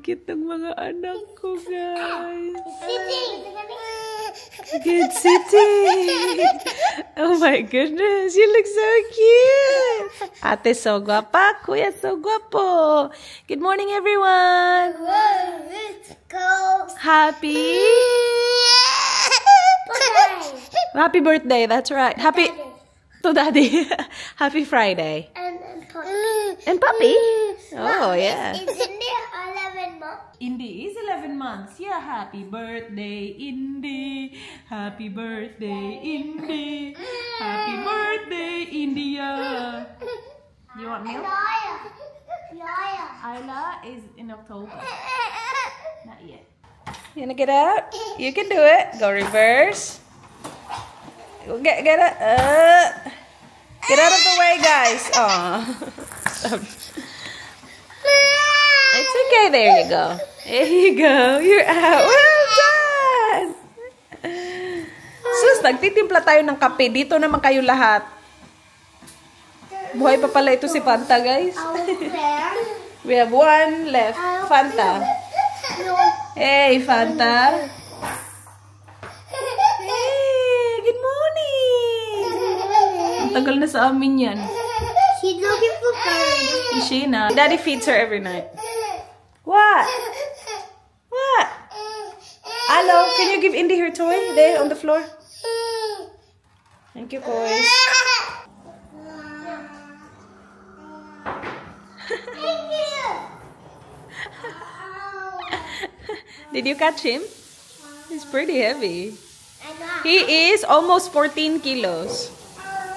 cute ng mga anak ko, guys. Good sitting. Oh my goodness, you look so cute. Ate so guapa, kuya so guapo. Good morning, everyone. Let's go. Happy birthday, that's right. Happy to Daddy. Happy Friday. And Puppy. Oh, yeah. Is Indy 11 months? Indy is 11 months. Yeah, happy birthday, Indy. Happy birthday, Indy. Happy birthday, India. You want milk? Isla is in October. Not yet. You wanna get out? You can do it. Go reverse. Get it. Get out of the way, guys. Aw. It's okay. There you go. There you go. You're out. Well done. Sus, nagtitimpla tayo ng kape. Dito naman kayo lahat. Buhay pa pala ito si Fanta, guys. We have one left. Fanta. Hey, Fanta. Hey, good morning. Ang tagal na sa amin yan. She's looking for food. Is she na? Daddy feeds her every night. What? What? Hello, can you give Indy her toy there on the floor? Thank you, boys. Thank you. Did you catch him? He's pretty heavy. I know. He is almost 14 kilos.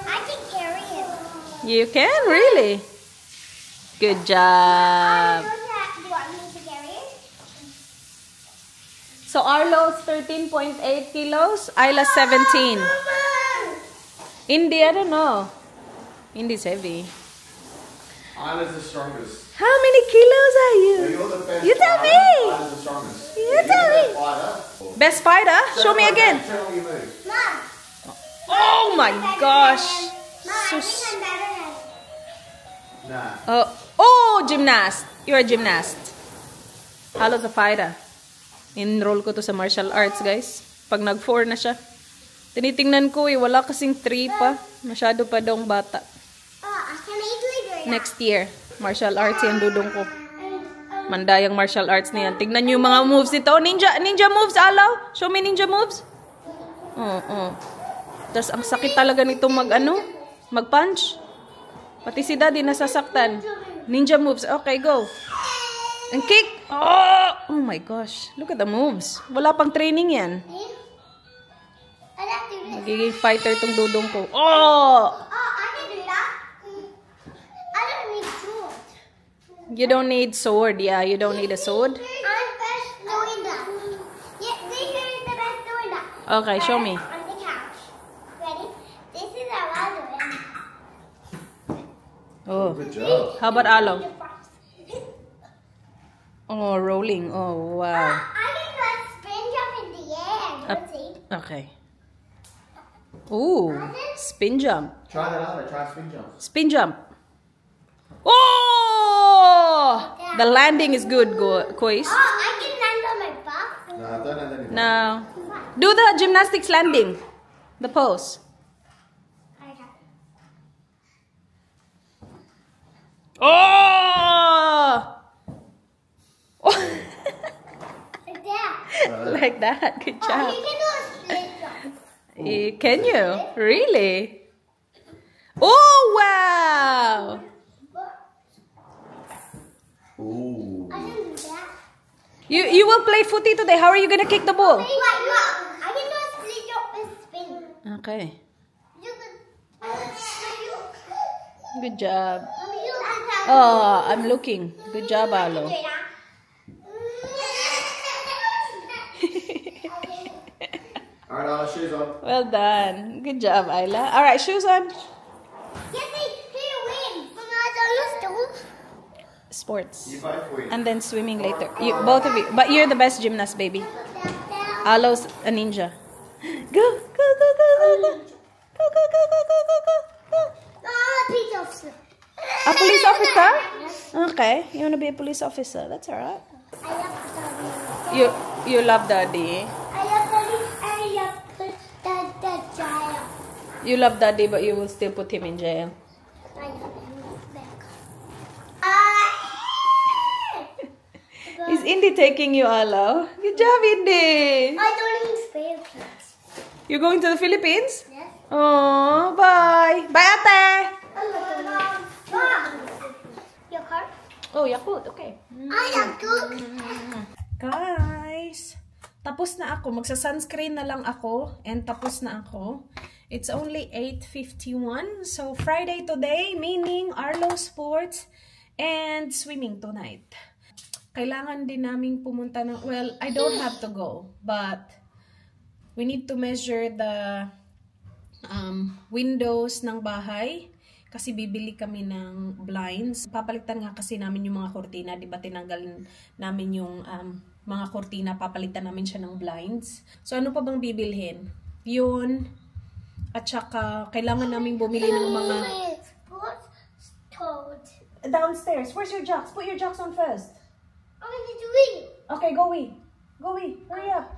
I can carry him. You can, really? Good job. Do you want me to carry it? So Arlo's 13.8 kilos, Isla's 17. Indy, I don't know. Indy's heavy. Isla's the strongest. How many kilos are you? You're the best. You tell me. Isla's the strongest. You tell me. Best fighter? Show me again. Show me your moves. Mom. Oh my gosh. Mom, I So think I'm better than Nah. Oh, gymnast. You're a gymnast. Halo's a fighter. Enroll ko to sa martial arts, guys. Pag nag-4 na siya. Tinitingnan ko wala kasing 3 pa. Masyado pa daw bata. can I eat later? Next year, martial arts yan dudong ko. Mandayang martial arts na yan. Tingnan nyo yung mga moves nito. Ninja moves, Alaw. Show me ninja moves. Tapos ang sakit talaga nito mag-punch. Pati si Daddy nasasaktan. Ninja moves. Okay, go. And kick. Oh my gosh. Look at the moves. Wala pang training yan. I have to do this. Magiging fighter tong dudong ko. Oh! I can do that. I don't need sword. You don't need sword. Yeah, you don't need a sword. I'm best doing that. Yeah, this is the best doing that. Okay, show me. On the couch. Ready? This is how I do it. Oh. Good job. How about Alo? Oh, rolling. Oh, wow. I can do a spin jump in the air. Let's see. Okay. Ooh, spin jump. Try that out. Try spin jump. Spin jump. Oh! The landing is good, Kois. I can land on my butt. No, don't have any. Now, do the gymnastics landing. The pose. Oh! Like that. Like that. Good Oh, job. you can do a split jump. Can you? Really? Oh, wow! Ooh. I can do that. You will play footy today. How are you gonna kick the ball? Wait, look. I can do a split jump and spin. Okay. You can. Good job. You can. Oh, I'm looking. Good job, Alo. Alright, I'll shoes on. Well done. Good job, Isla. All right, shoes on. Yes, here win. Sports. You both win. And then swimming later. You, both of you. But you're the best gymnast, baby. Alo's a ninja. Go, go, go, go, go, go. Go, go, go, go, go, go, go, go. Police officer. A police officer? Okay. You want to be a police officer. That's all right. I love You love daddy. I love Daddy. I love the child. You love daddy, but you will still put him in jail. I love him back. Is Indy taking you, Alo? Good job, Indy. I don't need Philippines. You going to the Philippines? Yes. Oh, bye. Bye, ate. I'm not going. Mom. Your car? Oh, Yakult. Okay. I am good. Guys, tapos na ako. Magsa-sunscreen na lang ako. And tapos na ako. It's only 8:51. So, Friday today, meaning Arlo Sports and swimming tonight. Kailangan din naming pumunta ng... Well, I don't have to go. But, we need to measure the windows ng bahay. Kasi bibili kami ng blinds. Papalitan nga kasi namin yung mga kortina. Diba tinanggal namin yung mga kortina. Papalitan namin siya ng blinds. So ano pa bang bibilhin? Yun. At saka kailangan namin bumili ng mga... Downstairs. Where's your jocks? Put your jocks on first. I'm going to win. Okay, go wee. Go wee. Hurry up.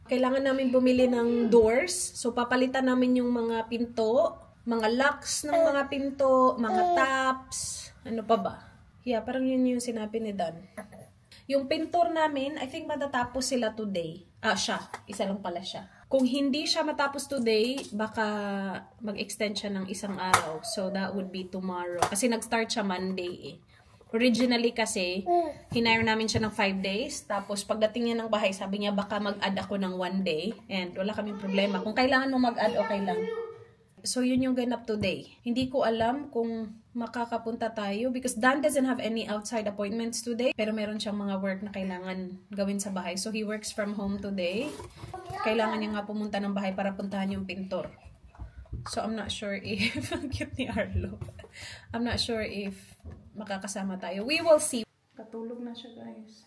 Kailangan namin bumili ng doors. So papalitan namin yung mga pinto. Mga locks ng mga pinto, mga taps, ano pa ba? Yeah, parang yun yung sinabi ni Dan. Yung pintor namin, I think matatapos sila today. Siya. Isa lang pala siya. Kung hindi siya matapos today, baka mag-extend siya ng isang araw. So, that would be tomorrow. Kasi nag-start siya Monday eh. Originally kasi, hinire namin siya ng 5 days. Tapos, pagdating niya ng bahay, sabi niya, baka mag-add ako ng 1 day. And wala kaming problema. Kung kailangan mo mag-add, okay lang. So, yun yung ganap today. Hindi ko alam kung makakapunta tayo because Dan doesn't have any outside appointments today. Pero meron siyang mga work na kailangan gawin sa bahay. So, he works from home today. Kailangan niya nga pumunta ng bahay para puntahan yung pintor. So, I'm not sure if... Ang cute ni Arlo. I'm not sure if makakasama tayo. We will see. Katulog na siya, guys.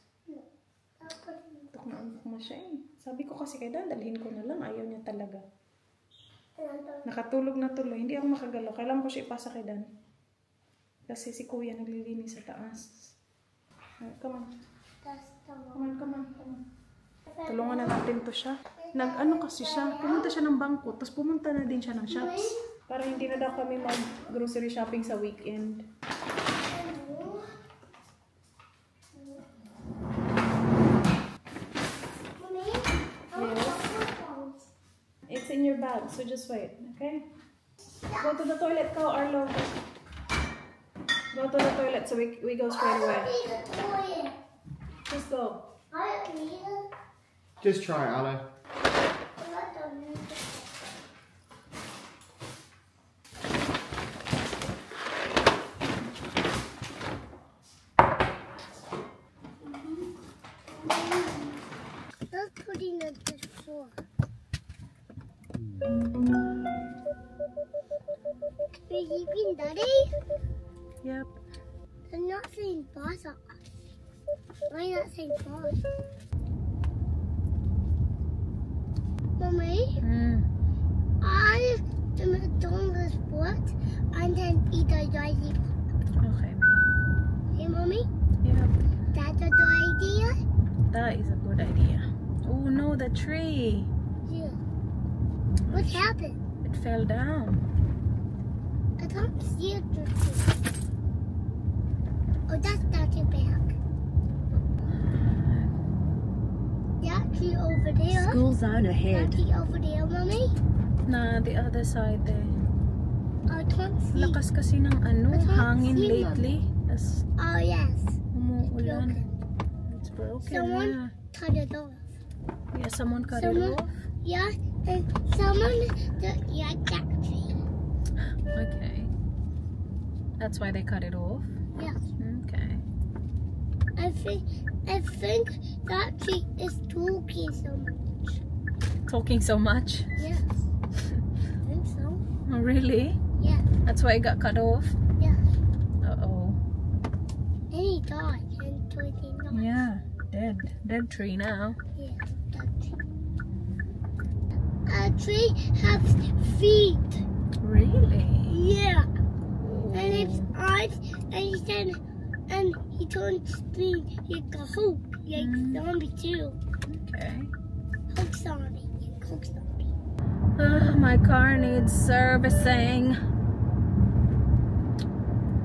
Tukmaan ko na siya eh. Sabi ko kasi kay Dan, dalhin ko na lang. Ayaw niya talaga. Nakatulog na tuloy. Hindi ako makagalaw. Kailangan ko siya ipasa kay Dan. Kasi si Kuya naglilinis sa taas. Come on. Come on. Tulungan na natin to siya. Nag-ano kasi siya. Pumunta siya ng bangko. Tapos pumunta na din siya ng shops. Para hindi na daw kami mag-grocery shopping sa weekend. It's in your bag, so just wait, okay? Go to the toilet, go, Arlo. Go to the toilet, so we go straight away. Just go. Just try it, Arlo. Let's put in the floor. Are you eating Daddy? Yep. I'm not saying boss. Why not saying boss? Mommy, I am doing the sports and then eat a doggy. Okay. Hey, Mommy? Yep. That's a good idea? That is a good idea. Oh no, the tree. Yeah. What happened? It fell down. I can't see it. Oh, that's Daddy's back. That tree over there. School zone ahead. That tree over there, Mommy. Nah, the other side there. I can't see. Lakas kasi ng ano, I can't hangin see, lately. As Oh, yes. umuulan. It's broken. Someone cut it off. Yeah, someone cut it Someone- off. Yeah, and someone that tree. Okay. That's why they cut it off. Yes. Okay. I think that tree is talking so much. Talking so much. Yes. I think so. Oh, really? Yeah. That's why it got cut off? Yeah. Uh-oh. And he died in 29. Yeah. Dead. Dead tree now. Yeah, that tree. A tree has feet. Really? Yeah. And its eyes, and he turns green like a hoop. Like zombie too. Okay. Coke zombie. Coke zombie. My car needs servicing.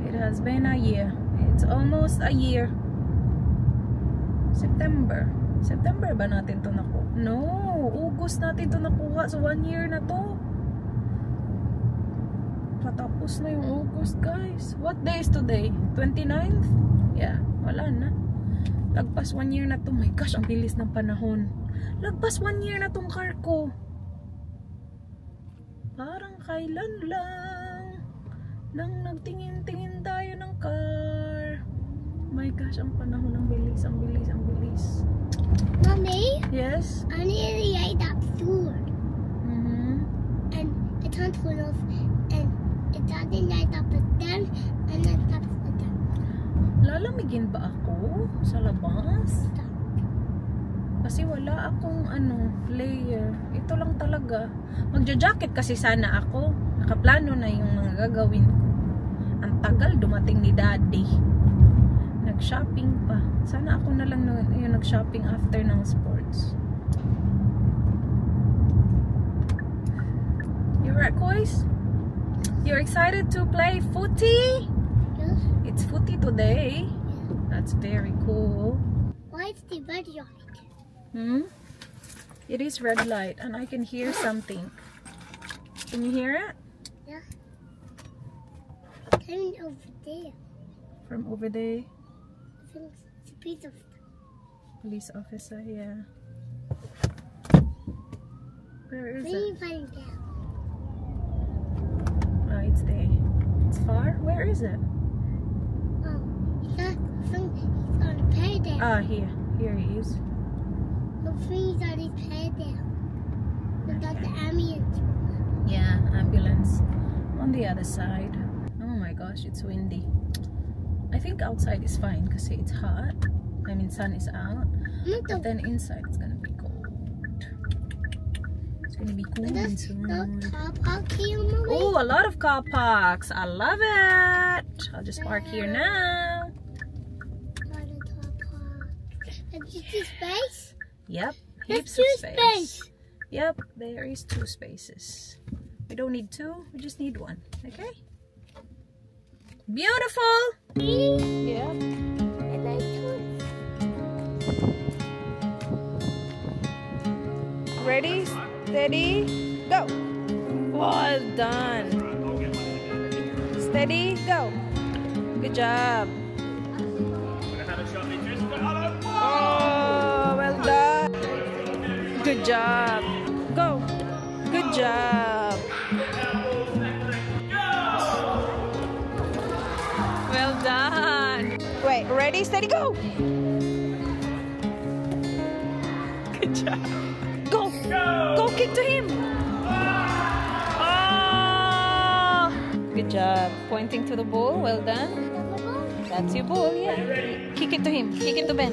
It has been a year. It's almost a year. September. September ba natin to nakuha? No, August natin to nakuha. So 1 year na to. Patapos na yung August, guys. What day is today? 29th? Yeah, wala na. Lagpas 1 year na to. My gosh, ang bilis ng panahon. Lagpas 1 year na tong car ko. Parang kailan lang nang nagtingin-tingin tayo ng car. My gosh, ang panahon, ang bilis, ang bilis, ang bilis. Mommy, Yes? I nearly ate that sword. And it's on off, and it doesn't light up again, and then stops again. Lalamigin ba ako sa labas? Kasi wala akong layer. Ito lang talaga. Magja-jacket kasi sana ako. Nakaplano na yung mga gagawin ko. Ang tagal dumating ni Daddy. Nag-shopping pa. Sana ako na lang yung nag-shopping after ng sports. You right, Kois? You're excited to play footy? Yes. It's footy today. That's very cool. Why is the red light? It is red light and I can hear something. Can you hear it? Yeah. Coming over there. From over there? I think it's a piece of Police officer, yeah. Where is Where it? you find out? Oh, it's there. It's far? Where is it? Oh, he's on the pay down. Ah, here. Here he is. The things on his pay down. We got the ambulance. Yeah, ambulance. On the other side. Oh my gosh, it's windy. I think outside is fine because it's hot. I mean, sun is out. But then inside it's gonna be cold. It's gonna be cool There's no inside. car park here, Mommy. Oh, a lot of car parks. I love it. I'll just park here now. Not a car park. And this is space? Yep, There's heaps of 2 space. space. Yep, there is 2 spaces. We don't need 2, we just need 1. Okay? Beautiful! Yep. And I told Ready, steady, go! Well done. Steady, go. Good job. Oh, well done. Good job. Go. Good job. Well done. Wait, ready, steady, go. Good job. Go. Go kick to him. Oh. Good job. Pointing to the ball. Well done. That's your ball, yeah. Kick it to him. Kick it to Ben.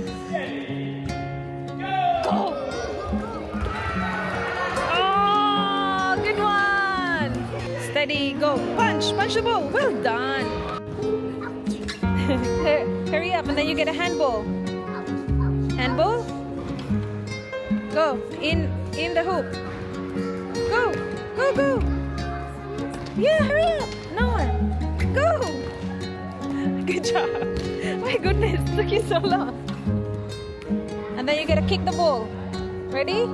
Go. Oh, good one. Steady, go. Punch. Punch the ball. Well done. Hurry up, and then you get a handball. Handball. Go. In the hoop. Go. Go, go. Yeah, hurry up. Noah. Go. Good job. My goodness, it took you so long. And then you gotta kick the ball. Ready?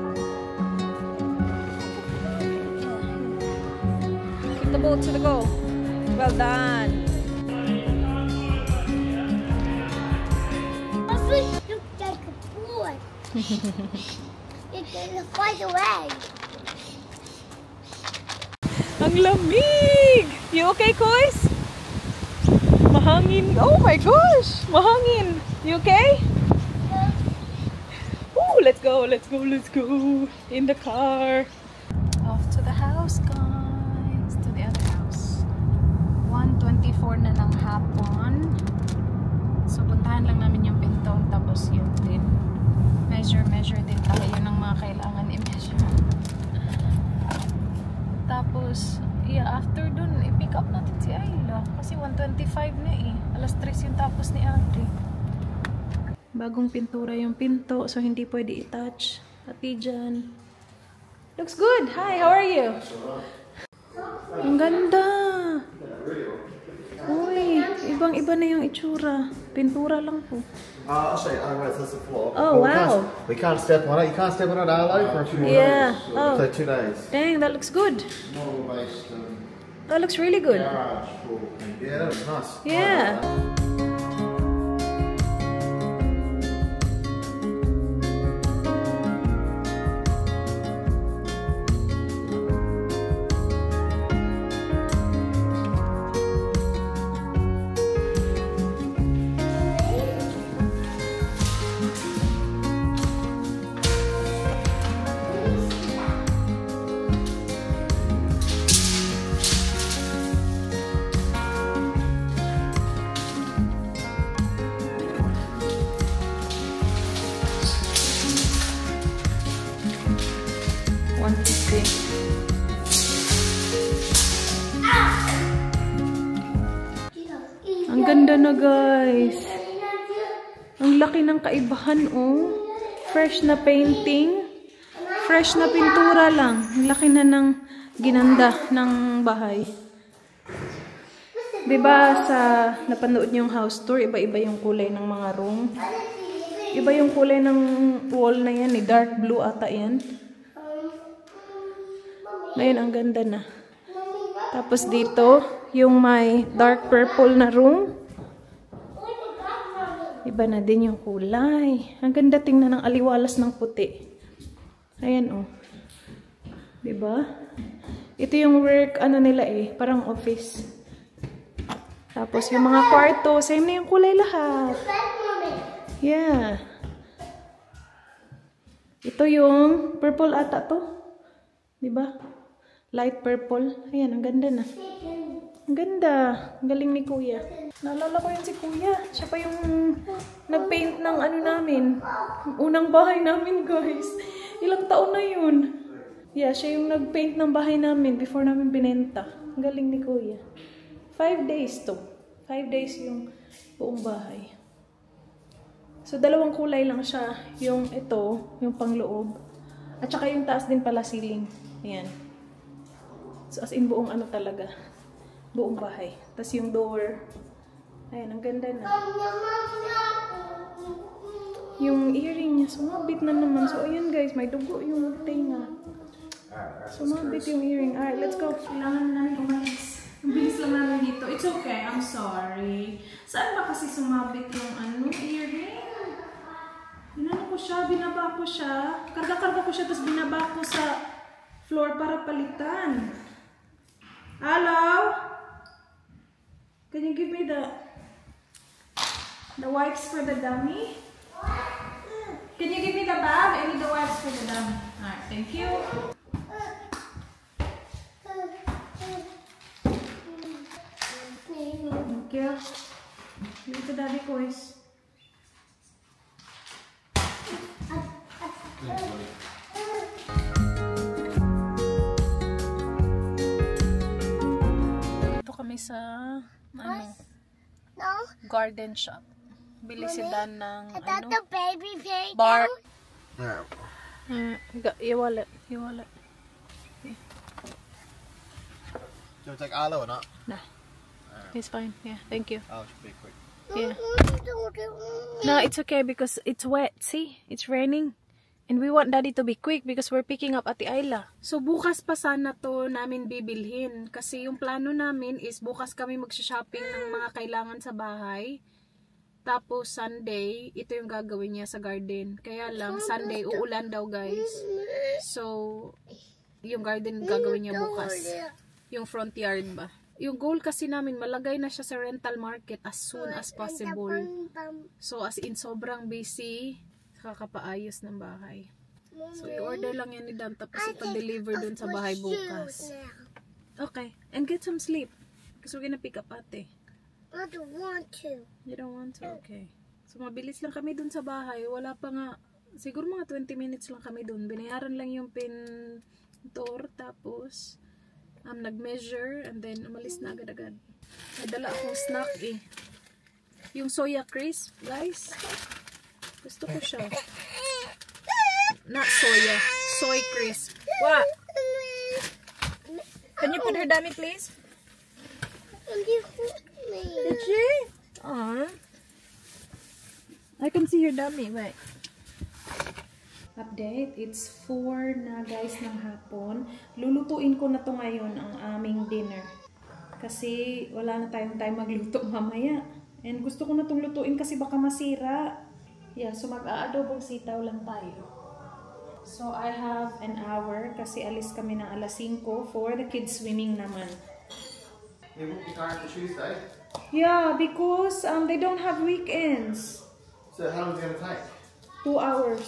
Kick the ball to the goal. Well done. My foot looks like a boy. It's gonna fly away. Ang lamig! You okay, Kois? Mahangin. Oh my gosh! Mahangin. You okay? Oh, let's go, let's go, let's go. In the car. Off to the house, guys. To the other house. 1:24 na ng hapon. So, puntahan lang namin yung pinto. Tapos yun din. Measure din tayo ng mga kailangan i-measure. Tapos, yeah, after dun, i-pick up natin si Ayla. Kasi 1:25 na eh. Alas 3 yung tapos ni Audrey. Bagong pintura yung pinto, so hindi pwede i-touch. Pati dyan. Looks good! Hi, how are you? Ang ganda! Uy, ibang-iba na yung itsura. Pintura lang po. I'll show you. Oh, right, so that's the floor. Oh, wow. We can't step on it. You can't step on it, Arlo, for a few more Yeah. days. Oh. So 2 days. Dang, that looks good. Normal based That looks really good. garage. Yeah, that was nice. Yeah. Ang ganda na, guys. Ang laki ng kaibahan, oh. Fresh na painting. Fresh na pintura lang. Ang laki na ng ginanda ng bahay. Diba sa napanood niyong house tour, iba-iba yung kulay ng mga room. Iba yung kulay ng wall na yan, dark blue ata yan. Ngayon, ang ganda na. Tapos dito, yung may dark purple na room. Iba na din yung kulay. Ang ganda tingnan ng aliwalas ng puti. Ayan, oh. Diba? Ito yung work, ano nila eh, parang office. Tapos yung mga kwarto, same na yung kulay lahat. Yeah. Ito yung purple ata to. Diba? Light purple. Ayan, ang ganda na. Ang ganda. Ang galing ni Kuya. Naalala ko yun si Kuya. Siya pa yung nag-paint ng ano namin. Unang bahay namin, guys. Ilang taon na yun. Yeah, siya yung nag-paint ng bahay namin before namin binenta. Ang galing ni Kuya. 5 days to. 5 days yung buong bahay. So, dalawang kulay lang siya. Yung ito, yung pangloob. At saka yung taas din pala ceiling. Ayan. So, as in buong ano talaga. Buong bahay. Tapos yung door. Ayan, ang ganda na. Yung earring niya, sumabit na naman. So, ayan guys, may dugo yung tenga. Sumabit yung earring. Alright, let's go. Kailangan namin umalis. Ang bilis lang namin dito. It's okay, I'm sorry. Saan ba kasi sumabit yung ano, earring? Binano ko siya, binaba ko siya. Karga-karga ko siya, tapos binaba ko sa floor para palitan. Hello? Can you give me the wipes for the dummy? Can you give me the bag? I need the wipes for the dummy. Alright, thank you. Thank you. Give it to Daddy Kois. Ito kami sa No? garden shop. Bili si Dan ng Is that the baby pig? bark. Yeah. Your wallet. Your wallet. Do you want to take Arlo or not? Nah. It's fine. Yeah, thank you. Oh, it should be quick. Yeah. No, it's okay because it's wet. See? It's raining. And we want Daddy to be quick because we're picking up Ate Ayla. So, bukas pa sana to namin bibilhin. Kasi yung plano namin is bukas kami magsha-shopping ng mga kailangan sa bahay. Tapos, Sunday, ito yung gagawin niya sa garden. Kaya lang, Sunday, uulan daw, guys. So, yung garden gagawin niya bukas. Yung front yard ba. Yung goal kasi namin, malagay na siya sa rental market as soon as possible. So, as in, sobrang busy. Kakapaayos ng bahay. So, i-order lang yan ni Dan tapos ipa-deliver dun sa bahay bukas. Okay. And get some sleep. Because we're gonna pick up Ate. I don't want to. You don't want to? Okay. So, mabilis lang kami dun sa bahay. Wala pa nga, siguro mga 20 minutes lang kami dun. Binayaran lang yung pintor tapos nag-measure and then umalis na agad-agad. May dala akong snack eh. Yung soya crisp, guys. Gusto ko siya. Not soya. Soy crisp. What? Can you put her dummy, please? Did she? Aww. I can see your dummy. Wait. Update. It's 4 na guys ng hapon. Lulutuin ko na to ngayon ang aming dinner. Kasi wala na tayong time magluto mamaya. And gusto ko na itong lutuin kasi baka masira. Yeah, so mag-aadobong sitaw lang tayo. So I have an hour kasi alis kami ng alas 5 for the kids swimming naman. You booked your car for Tuesday? Yeah, because they don't have weekends. So how long is it going to take? 2 hours.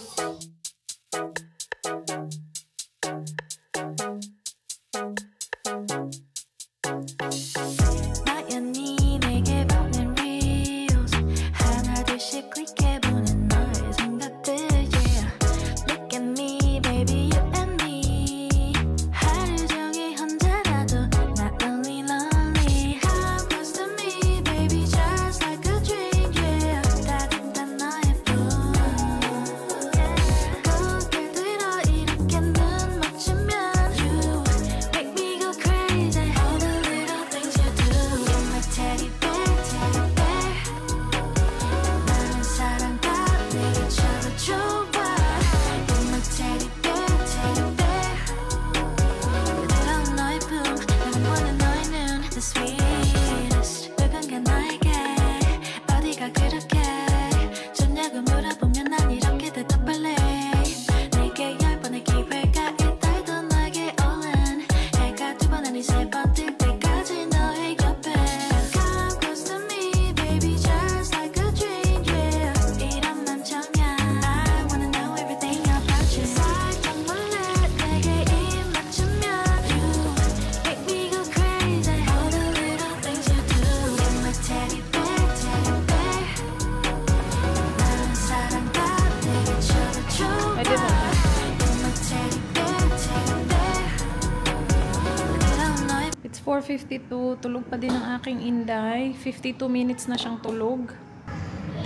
It's 4:52. Tulog pa din ang aking inday. 52 minutes na siyang tulog.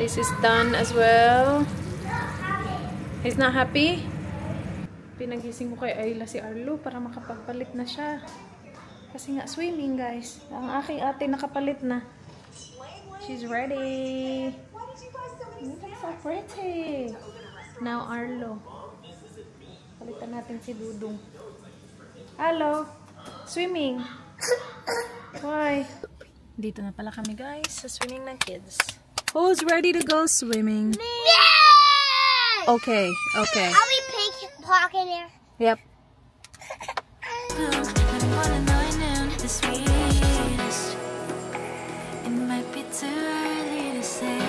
This is done as well. He's not happy? Pinagising ko kay Ayla si Arlo para makapagpalit na siya. Kasi nga swimming guys. Ang aking ate nakapalit na. She's ready. You look so pretty. Now Arlo. Palitan natin si Dudong. Hello. Swimming. Why? Dito na pala kami guys sa swimming ng kids. Who's ready to go swimming? Me! Okay, okay. Are we parking here? Yep. It might be too early to say,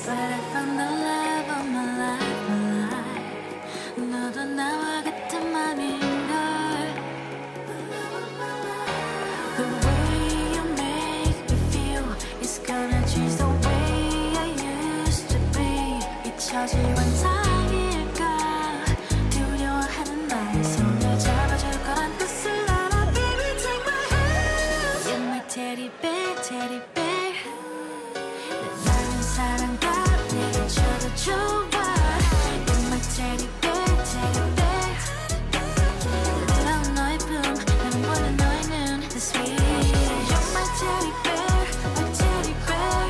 but I found the love of my life. 너도 나와 같은 맘인걸. The way you make me feel is gonna change the way I used to be. 잊혀질 환상일까? 두려워하는 나의 손을 잡아줄 거란 뜻을 알아. Baby, take my hand. You're my teddy bear, teddy bear. 내 마른 사랑과 내게 줘도 좋아. You're my teddy bear, teddy bear. 부드러운 너의 품, 나는 원해 너의 눈, the sweetest. You're my teddy bear, my teddy bear.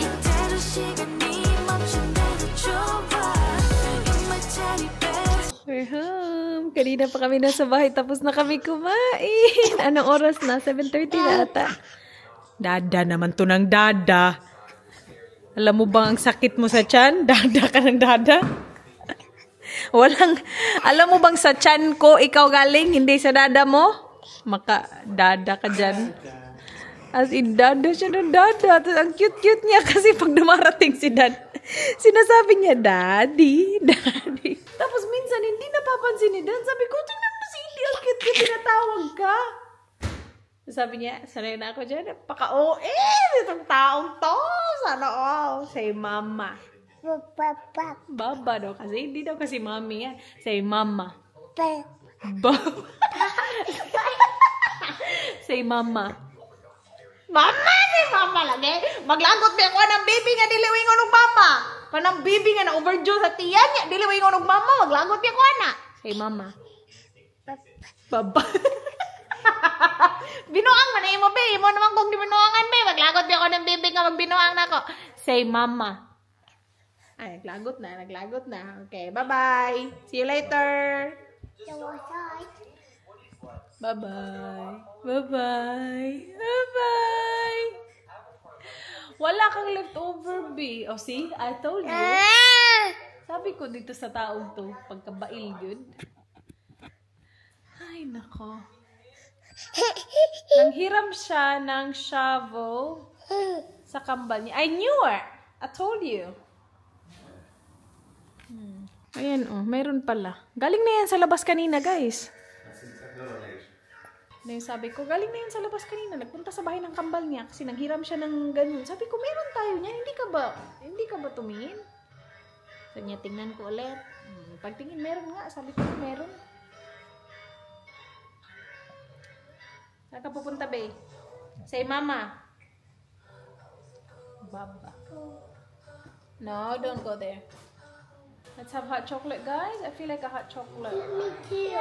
이대로 시간이 멈춘데도 좋아. You're my teddy bear. We're home. Kanina pa kami nasa bahay tapos na kami kumain. Anong oras na? 7:30 na ata. Dada naman to ng dada. Alam mo bang ang sakit mo sa tiyan? Dada ka ng dada. Alam mo bang sa tiyan ko ikaw galing, hindi sa dada mo? Maka-dada ka dyan. As in, dada siya ng dada. Tapos ang cute-cute niya kasi pag dumarating si dad, sinasabi niya, daddy, daddy. Tapos minsan, hindi napapansin ni dad. Sabi ko, tingnan mo si Indy, ang cute-cute, tinatawag ka. Sabi niya, sanay na ako dyan. Paka-OA, itong taong to. Sana all. Say mama. Baba daw kasi. Hindi daw kasi mami yan. Say mama. Baba. Say mama. Mama! Say mama lagi. Maglagot ba ako ng baby nga diliwingon ng mama. Kanang baby nga na overdue sa tiyan niya. Dili mo yung mama. Maglagot niya ko ana. Say mama. Baba. Binuang man na mo, babe. Mo naman kung di binuangan, babe. Maglagot niya ko ng baby nga magbinuang na ko. Say mama. Ay, naglagot na. Okay, bye-bye. See you later. Bye-bye. Bye-bye. Bye-bye. Wala kang leftover, B. Oh, see? I told you. Sabi ko dito sa taong to, pagkabail yun. Ay, nako. Nanghiram siya ng shovel sa kambal niya. I knew it. I told you. Ayan, oh. Mayroon pala. Galing na yan sa labas kanina, guys. Na yung sabi ko, galing na yan sa labas kanina. Nagpunta sa bahay ng kambal niya kasi nanghiram siya ng ganun. Sabi ko, meron tayo niyan. Hindi ka ba tumingin? So niya, tingnan ko ulit. Pagtingin, meron nga. Sabi ko, meron. Saan ka pupunta, babe? Say, mama. Baba. No, don't go there. Let's have hot chocolate, guys. I feel like a hot chocolate. Me too.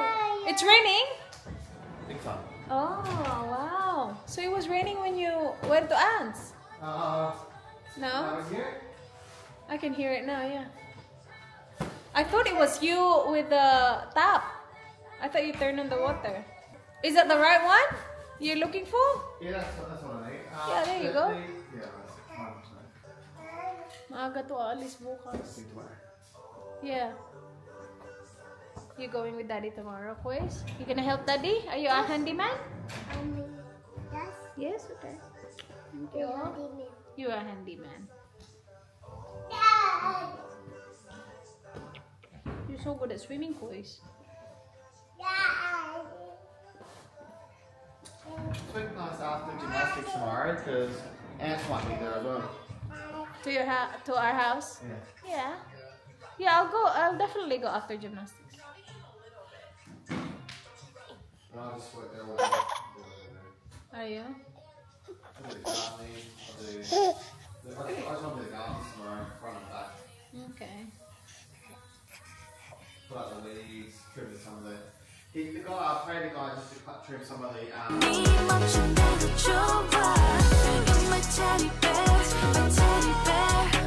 It's raining? Big time. Oh, wow. So it was raining when you went to Ants? No? Now here? I can hear it now, yeah. I thought it was you with the tap. I thought you turned on the water. Is that the right one you're looking for? Yeah, that's what I need. Yeah, there you go. Yeah, that's 100%. Maaga to aalis bukas. See you tomorrow. Yeah. You going with Daddy tomorrow, quiz? You gonna help Daddy? Are you a handyman? Yes. Yes, okay. You are the man. You are a handyman. You're so good at swimming, quiz. Swim class after gymnastics tomorrow because Ants might be there as well. To our house? Yeah. Yeah. Yeah, I'll go. I'll definitely go after gymnastics. Well, I'll just work there all Are you? I'll do the gardening. I just want to do the gardens tomorrow, front and back. Okay. Put out the leaves, trim some of the. The guy, I paid the guy just to trim some of the. You're my teddy bear, my teddy bear.